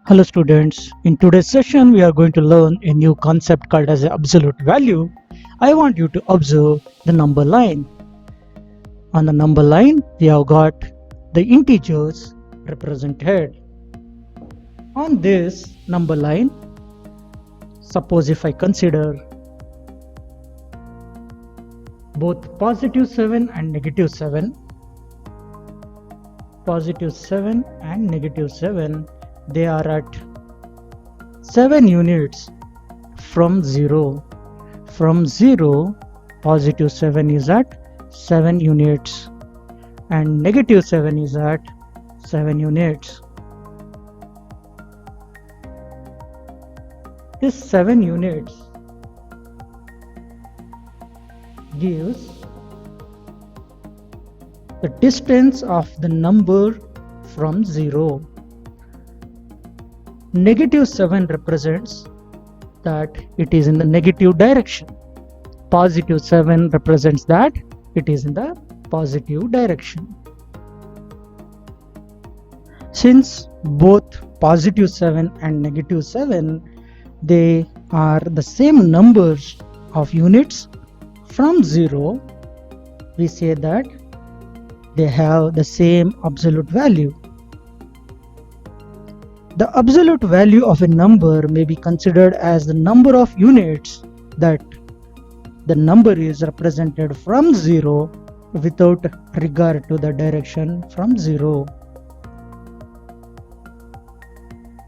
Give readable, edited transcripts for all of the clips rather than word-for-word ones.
Hello students, in today's session we are going to learn a new concept called as absolute value. I want you to observe the number line. On the number line we have got the integers represented. On this number line, suppose if I consider both positive 7 and negative 7, positive 7 and negative 7, they are at 7 units from 0. From 0, positive 7 is at 7 units and negative 7 is at 7 units. This 7 units gives the distance of the number from 0. Negative 7 represents that it is in the negative direction. Positive 7 represents that it is in the positive direction. Since both positive 7 and negative 7, they are the same numbers of units from 0, we say that they have the same absolute value. The absolute value of a number may be considered as the number of units that the number is represented from 0 without regard to the direction from 0.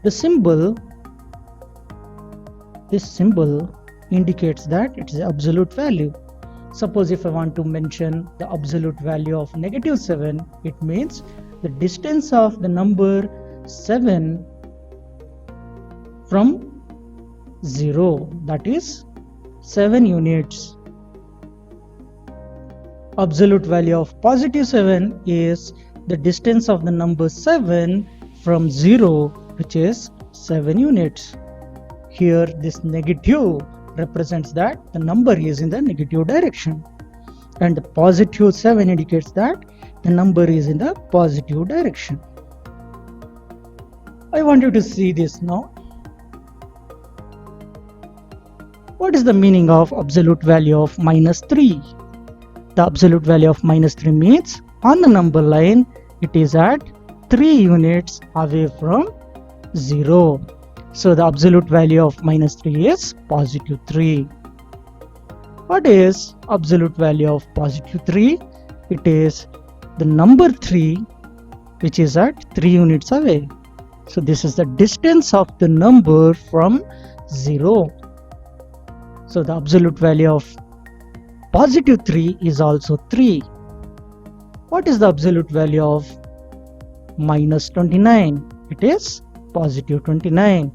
This symbol indicates that it is absolute value. Suppose if I want to mention the absolute value of negative 7, it means the distance of the number 7 from 0, that is 7 units. Absolute value of positive 7 is the distance of the number 7 from 0, which is 7 units. Here this negative represents that the number is in the negative direction, and the positive 7 indicates that the number is in the positive direction. I want you to see this now. What is the meaning of absolute value of minus 3? The absolute value of minus 3 means on the number line it is at 3 units away from 0. So the absolute value of minus 3 is positive 3. What is absolute value of positive 3? It is the number 3 which is at 3 units away. So this is the distance of the number from 0. So the absolute value of positive 3 is also 3. What is the absolute value of minus 29? It is positive 29.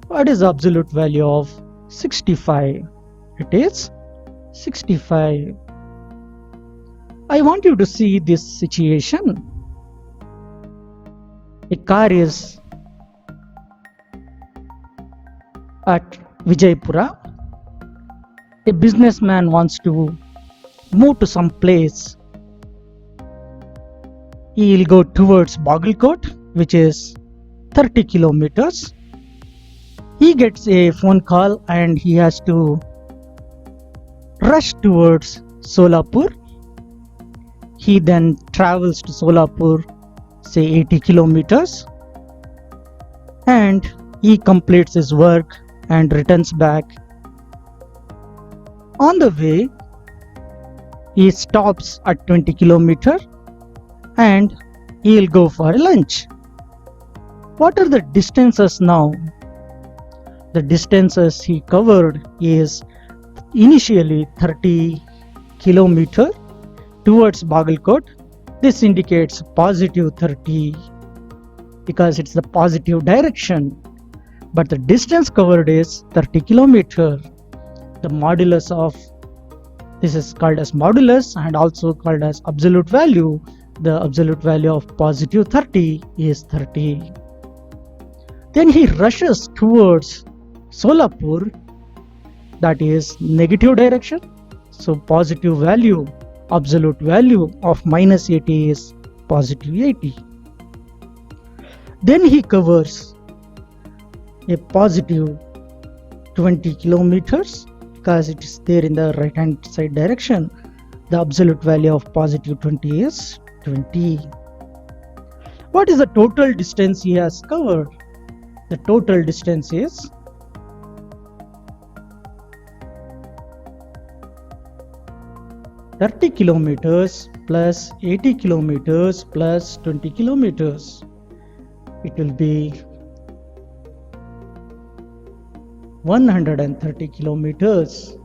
What is the absolute value of 65? It is 65. I want you to see this situation. A car is at Vijaypura. A businessman wants to move to some place. He will go towards Bagalkot, which is 30 kilometers. He gets a phone call and he has to rush towards Solapur. He then travels to Solapur, say 80 kilometers, and he completes his work and returns back. On the way, he stops at 20 kilometers and he will go for lunch. What are the distances now? The distances he covered is initially 30 kilometers towards Bagalkot. This indicates positive 30 because it's the positive direction, but the distance covered is 30 kilometers. The modulus of this is called as modulus and also called as absolute value. The absolute value of positive 30 is 30. Then he rushes towards Solapur, that is negative direction. So positive value, absolute value of minus 80 is positive 80. Then he covers a positive 20 kilometers because it is there in the right hand side direction. The absolute value of positive 20 is 20. What is the total distance he has covered? The total distance is 30 kilometers plus 80 kilometers plus 20 kilometers. It will be 130 kilometers.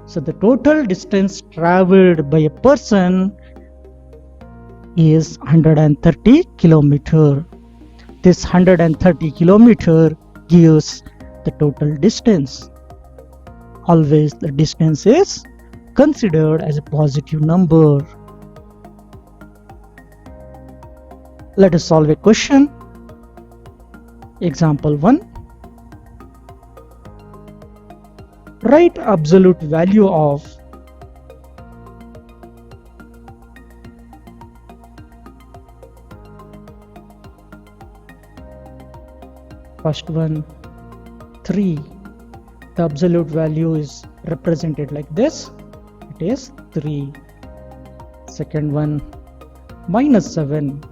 So the total distance traveled by a person is 130 kilometer. This 130 kilometer gives the total distance. Always the distance is considered as a positive number. Let us solve a question. Example 1. Write absolute value of first one 3. The absolute value is represented like this. It is 3. Second one minus 7.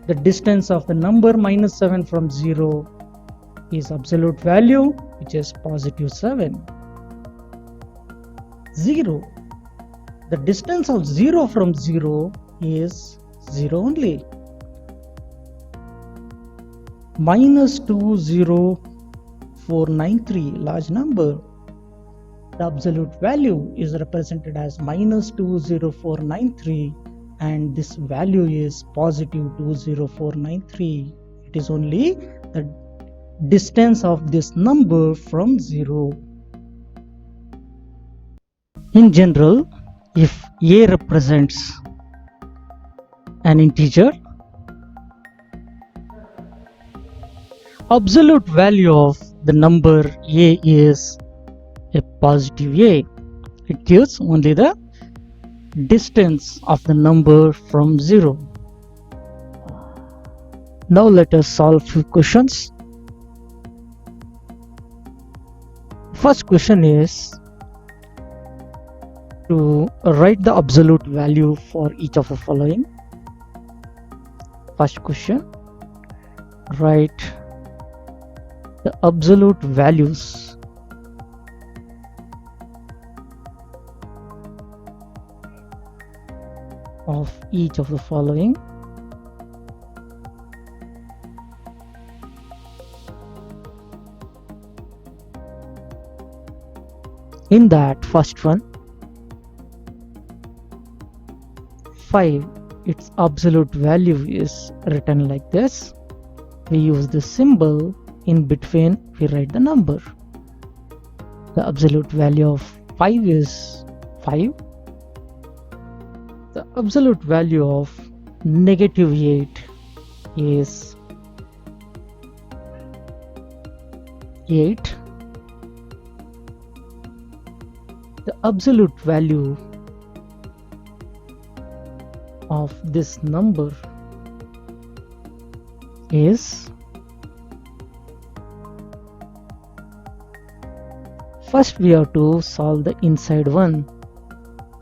The distance of the number minus 7 from 0 is absolute value, which is positive 7. 0. The distance of 0 from 0 is 0 only. Minus 20493, large number. The absolute value is represented as minus 20493 and this value is positive 20493. It is only the distance of this number from 0. In general, if A represents an integer, absolute value of the number A is a positive A. It gives only the distance of the number from 0. Now let us solve few questions. First question is to write the absolute value for each of the following. First question, write the absolute values of each of the following. In that first one, 5, its absolute value is written like this. We use the symbol in between, we write the number. The absolute value of 5 is 5. The absolute value of negative 8 is 8. The absolute value of this number is, first we have to solve the inside one.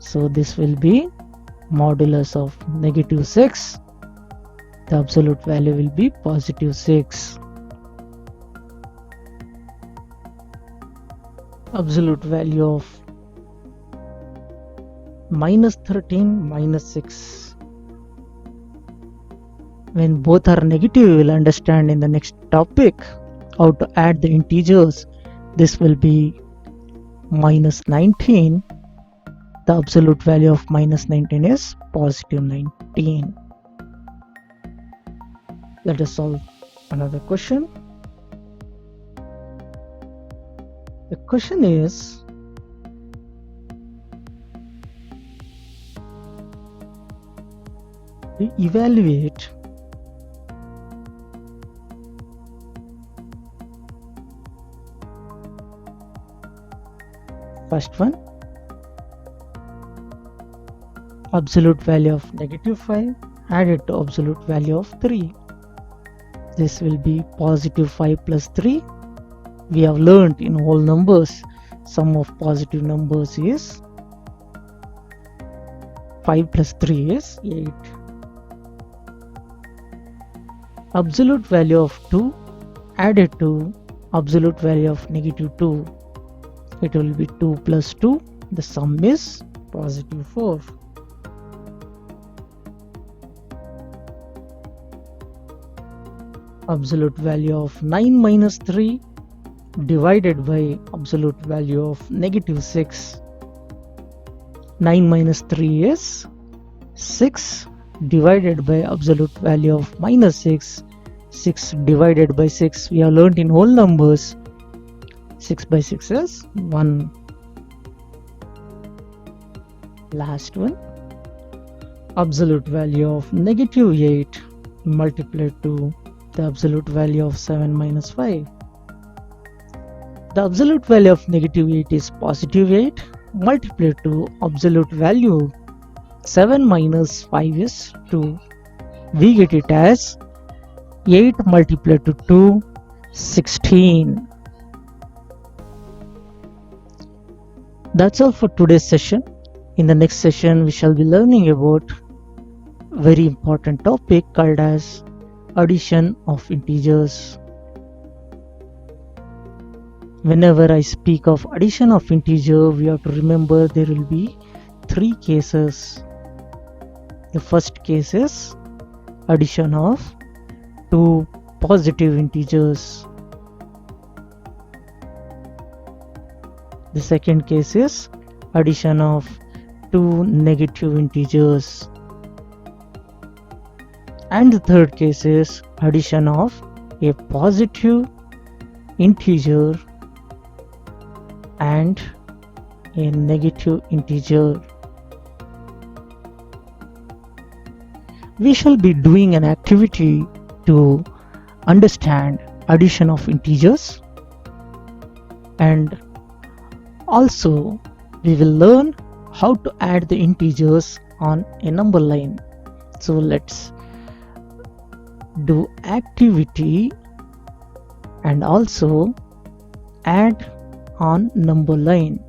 So this will be modulus of negative 6. The absolute value will be positive 6. Absolute value of minus 13 minus 6. When both are negative, we will understand in the next topic how to add the integers. This will be minus 19. The absolute value of minus 19 is positive 19. Let us solve another question. The question is, to evaluate first one, absolute value of negative 5 added to absolute value of 3. This will be positive 5 plus 3. We have learned in whole numbers, sum of positive numbers is 5 plus 3 is 8. Absolute value of 2 added to absolute value of negative 2. It will be 2 plus 2. The sum is positive 4. Absolute value of 9 minus 3 divided by absolute value of negative 6. 9 minus 3 is 6 divided by absolute value of minus 6. 6 divided by 6, we have learned in whole numbers. 6 by 6 is 1. Last one. Absolute value of negative 8 multiplied to the absolute value of 7 minus 5. The absolute value of negative 8 is positive 8 multiplied to absolute value 7 minus 5 is 2. We get it as 8 multiplied to 2, 16. That's all for today's session. In the next session, we shall be learning about a very important topic called as addition of integers. Whenever I speak of addition of integer, we have to remember there will be 3 cases. The first case is addition of 2 positive integers. The second case is addition of 2 negative integers. And the third case is addition of a positive integer and a negative integer. We shall be doing an activity to understand addition of integers, and also we will learn how to add the integers on a number line. So let's do activity and also add on number line.